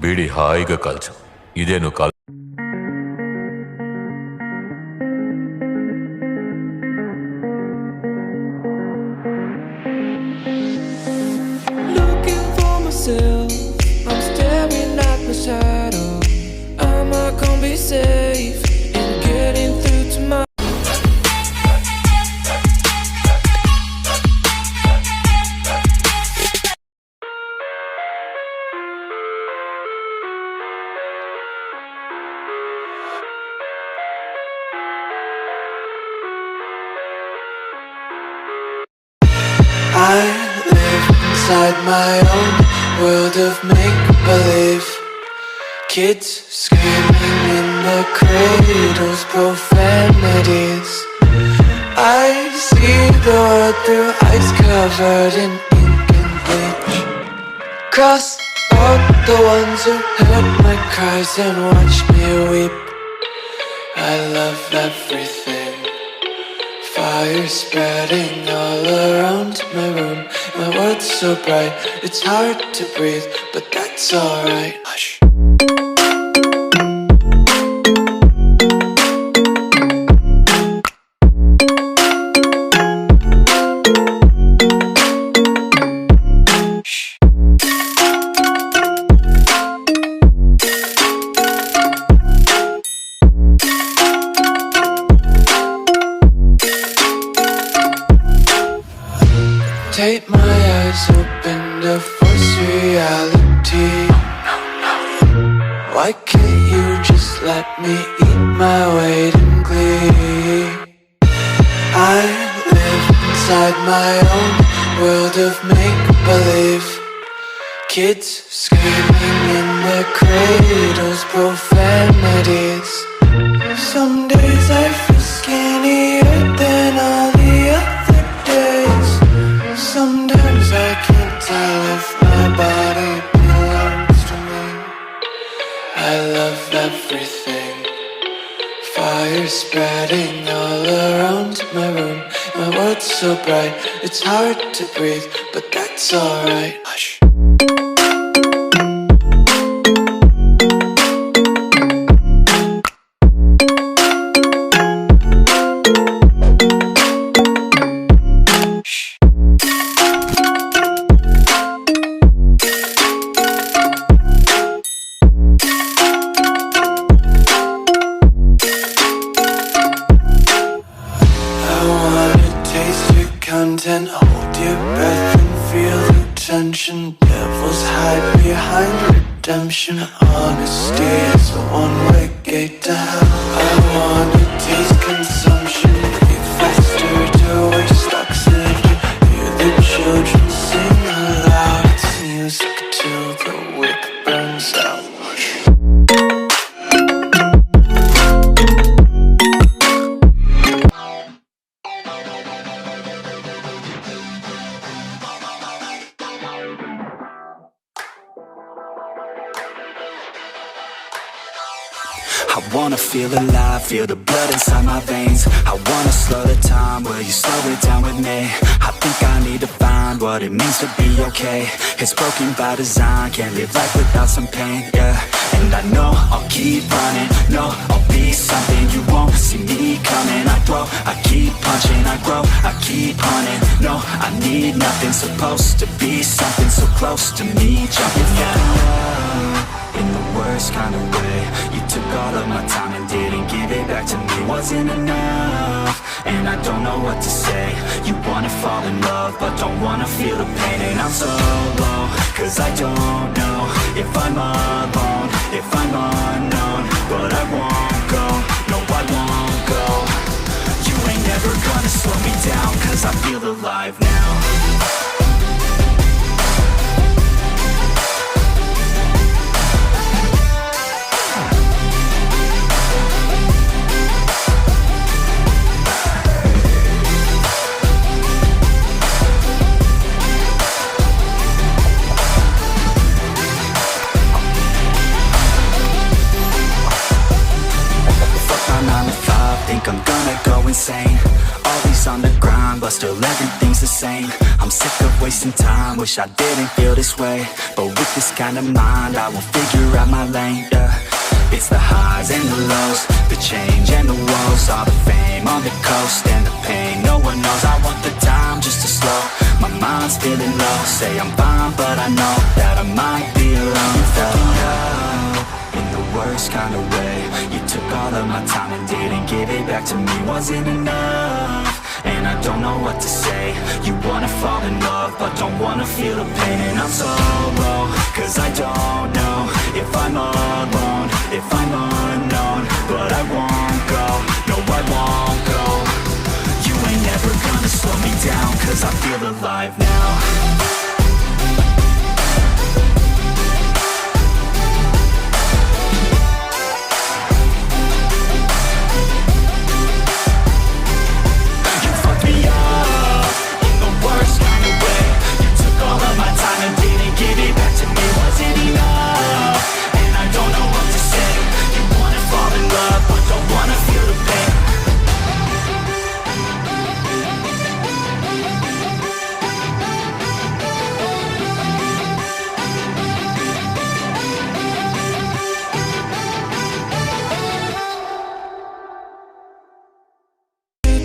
బీడి హాయిగా కాల్చు. ఇదే నువ్వు call. I'm staring at my shadow. Am I gonna be safe in getting through to my I live inside my own world of make-believe. Kids screaming in the cradles, profanities. I see the world through ice covered in ink and bleach. Cross out the ones who heard my cries and watched me weep. I love everything. Fire spreading all around my room. My world's so bright, it's hard to breathe, but that's alright. Hush. Take my eyes open to force reality. Why can't you just let me eat my weight in glee? I live inside my own world of make-believe. Kids screaming in their cradles, profanities. Some days I feel skinnier than all the other days. Sometimes I can't tell if my body belongs to me. I love everything. Fire spreading all around my room. My world's so bright, it's hard to breathe, but that's alright. Hush. Content, hold your breath and feel the tension. Devils hide behind redemption. Honesty is a one-way gate to hell. I wanna taste consumption. Breathe faster to waste oxygen. Hear the children sing aloud. It's music till the wick burns out. I wanna feel alive, feel the blood inside my veins. I wanna slow the time, will you slow it down with me? I think I need to find what it means to be okay. It's broken by design, can't live life without some pain, yeah. And I know I'll keep running, no, I'll be something you won't see me coming. I grow, I keep punching, I grow, I keep hunting. No, I need nothing, supposed to be something so close to me. Jumping down in the worst kind of way. You took all of my time and didn't give it back to me. Wasn't enough, and I don't know what to say. You wanna fall in love, but don't wanna feel the pain. And I'm so low, cause I don't know if I'm alone, if I'm unknown. But I won't go, no I won't go. You ain't never gonna slow me down, cause I feel alive now. but still everything's the same. I'm sick of wasting time, wish I didn't feel this way. But with this kind of mind, I will figure out my lane, yeah. It's the highs and the lows, the change and the woes, all the fame on the coast and the pain no one knows. I want the time just to slow, my mind's feeling low. Say I'm fine, but I know that I might be alone. You felt me up in the worst kind of way. You took all of my time and didn't give it back to me. Wasn't enough, and I don't know what to say. You wanna fall in love, but don't wanna feel the pain. And I'm so low, cause I don't know if I'm alone, if I'm unknown. But I won't go, no I won't go. You ain't never gonna slow me down, cause I feel alive now.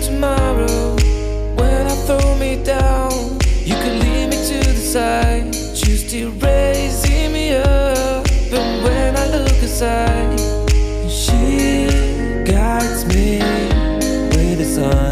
Tomorrow, when I throw me down, you can lead me to the side. You still raising me up, and when I look aside, she guides me with the sun.